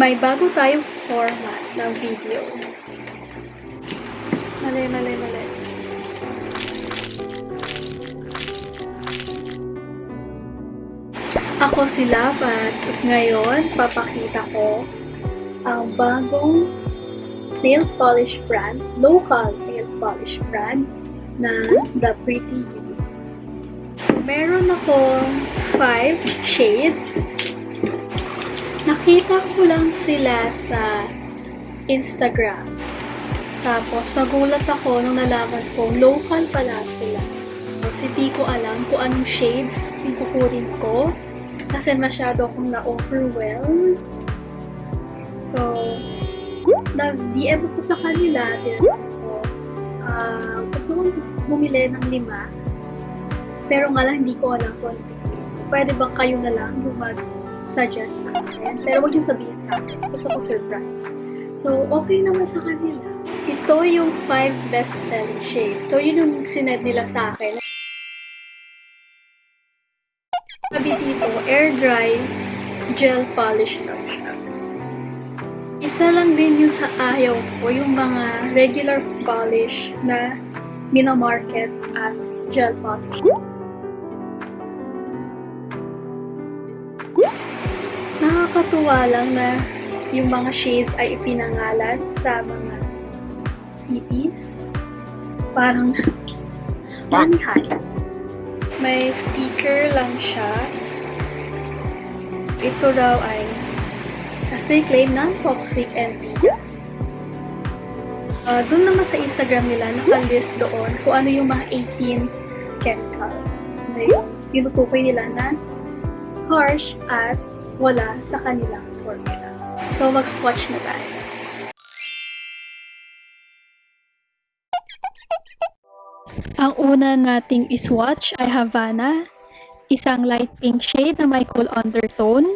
May bago tayong format ng video. Mali. Ako si Lavat at ngayon papakita ko ang bagong nail polish brand, local nail polish brand na The Pretty You. So, meron akong 5 shades. Nakita ko lang sila sa Instagram. Tapos, nagulat ako nung nalaman ko, local pala sila. Kasi di ko alam kung anong shades yung kukunin ko. Kasi masyado akong na-overwhelmed. So, nag-DM ko sa kanila. Gusto kong bumili ng 5. Pero nga lang, hindi ko alam kung pwede bang kayo na lang yung mag-suggest sa akin. Pero huwag yung sabihin sa akin. Gusto ko surprise. So, okay naman sa kanila. Ito yung 5 best-selling shades. So, yun yung sined nila sa akin. Sabi dito, air dry gel polish lang siya. Isa lang din yung sa ayaw ko, yung mga regular polish na minamarket as gel polish. Nakakatuwa lang na yung mga shades ay ipinangalan sa mga cities. Parang manhaj. May sticker lang siya. Ito daw ay, as they claim, non-toxic and vegan. Doon naman sa Instagram nila, nakalist doon kung ano yung mga 18 chemical na yung tinutukoy nila na harsh at wala sa kanilang formula. So, mag-swatch na tayo. Ang una nating iswatch ay Havana, isang light pink shade na may cool undertone.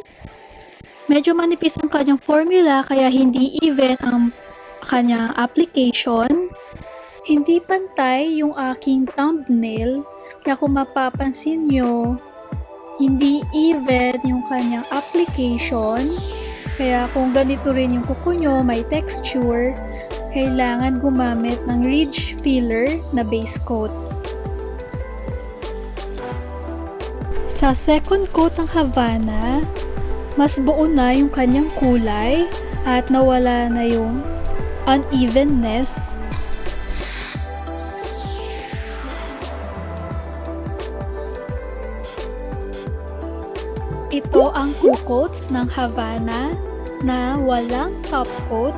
Medyo manipis ang kanyang formula kaya hindi even ang kanyang application. Hindi pantay yung aking thumbnail kaya kung mapapansin nyo, hindi even yung kanyang application. Kaya kung ganito rin yung kuko nyo, may texture, kailangan gumamit ng ridge filler na base coat. Sa second coat ng Havana, mas buo na yung kanyang kulay at nawala na yung unevenness. Ito ang 2 coats ng Havana na walang top coat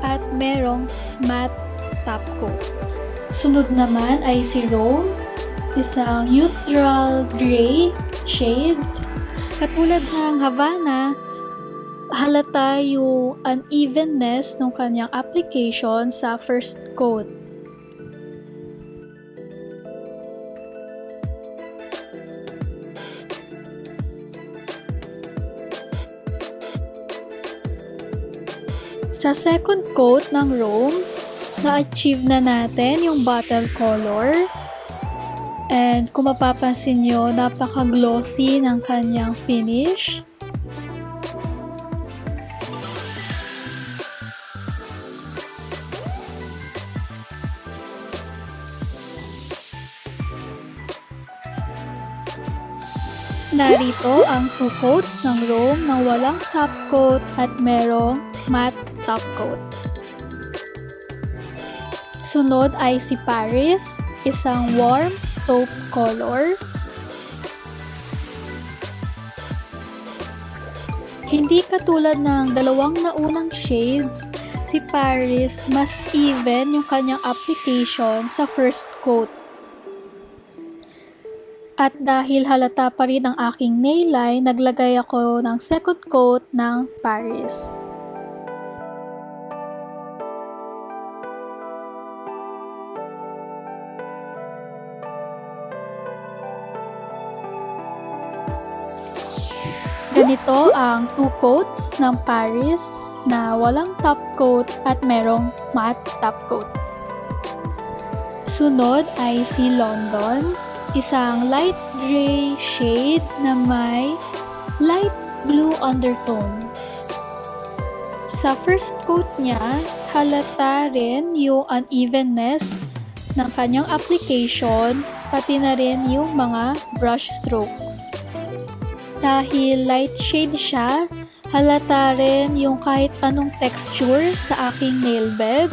at merong matte top coat. Sunod naman ay si Rome, isang neutral gray shade. Katulad ng Havana, halata yung unevenness ng kanyang application sa first coat. Sa second coat ng Rome, na-achieve na natin yung bottle color. And kung mapapansin nyo, napaka-glossy ng kanyang finish. Narito ang 2 coats ng Rome na walang top coat at merong matte top coat. Sunod ay si Paris, isang warm taupe color. Hindi katulad ng dalawang naunang shades, si Paris mas even yung kanyang application sa first coat. At dahil halata pa rin ang aking nail line, naglagay ako ng second coat ng Paris. Ganito ang 2 coats ng Paris na walang top coat at merong matte top coat. Sunod ay si London, isang light gray shade na may light blue undertone. Sa first coat niya, halata rin yung unevenness ng kanyang application, pati na rin yung mga brush strokes. Dahil light shade siya, halata rin yung kahit anong texture sa aking nail bed.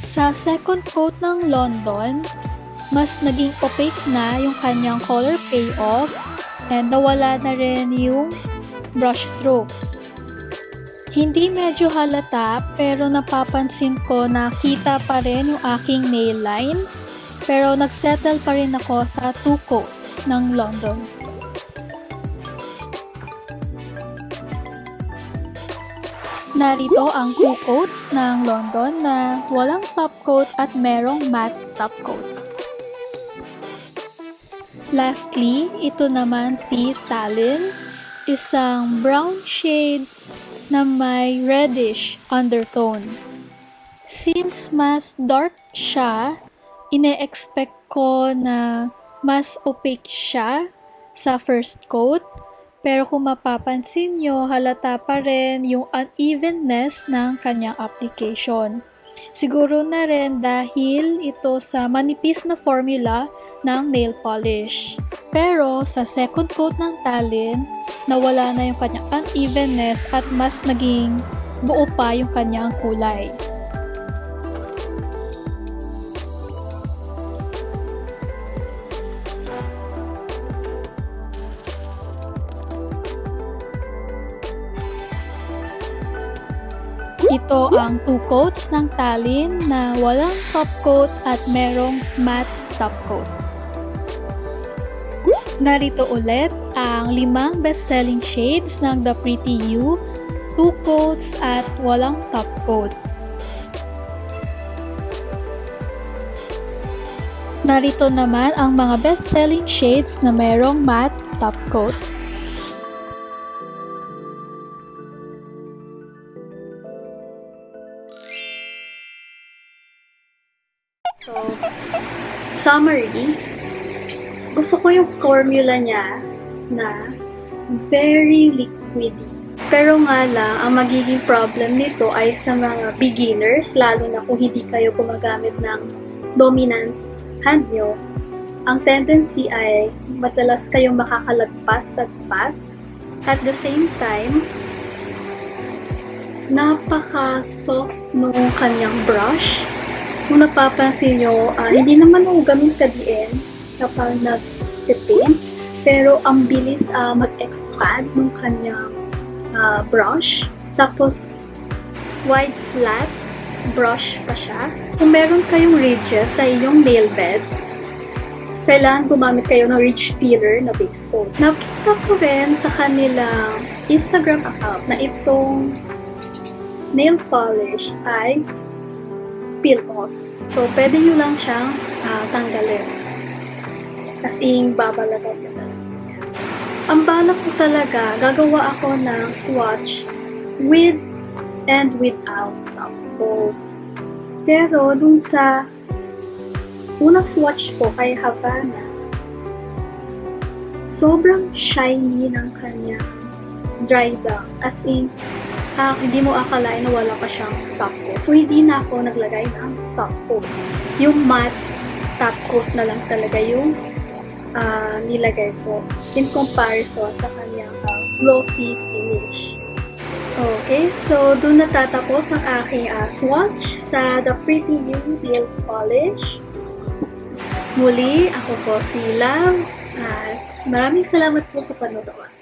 Sa second coat ng London, mas naging opaque na yung kanyang color payoff and nawala na rin yung brush strokes. Hindi medyo halata pero napapansin ko na kita pa rin yung aking nail line, pero nagsettle pa rin ako sa 2 coats ng London. Narito ang 2 coats ng London na walang top coat at merong matte top coat. Lastly, ito naman si Talin, isang brown shade na may reddish undertone. Since mas dark siya, ine-expect ko na mas opaque siya sa first coat, pero kung mapapansin nyo, halata pa rin yung unevenness ng kanyang application. Siguro na rin dahil ito sa manipis na formula ng nail polish. Pero sa second coat ng Talin, nawala na yung kanyang unevenness at mas naging buo pa yung kanyang kulay. Ito ang 2 coats ng Talin na walang top coat at merong matte top coat. Narito ulit ang 5 best-selling shades ng The Pretty You, 2 coats at walang top coat. Narito naman ang mga best-selling shades na merong matte top coat. So, summary, gusto ko yung formula niya na very liquidy. Pero nga lang, ang magiging problem nito ay sa mga beginners, lalo na kung hindi kayo gumagamit ng dominant hand nyo. Ang tendency ay madalas kayong makakalagpas-lagpas. At the same time, napaka-soft nung kanyang brush. Kung napapansin nyo, hindi naman ako ganun ka-diin kapag nag-paint, pero ang bilis mag-expand ng kanyang brush. Tapos, wide flat brush pa siya. Kung meron kayong ridges sa iyong nail bed, kailangan gumamit kayo ng ridge filler na base coat. Nakita ko rin sa kanilang Instagram account na itong nail polish ay peel off. So, pwede nyo lang siyang tanggalin. As in, babalagay ka na. Ang balak ko talaga, gagawa ako ng swatch with and without top coat. Pero, dun sa unang swatch ko kay Havana, sobrang shiny ng kanyang dry down. As in, hindi mo akalain na wala pa siyang top coat. So, hindi na ako naglagay ng top coat. Yung matte top coat na lang talaga yung nilagay ko in comparison sa kanyang glossy finish. Okay, so doon natatapos ang aking swatch sa The Pretty You Nail Polish. Muli, ako po si Love. Maraming salamat po sa panonood.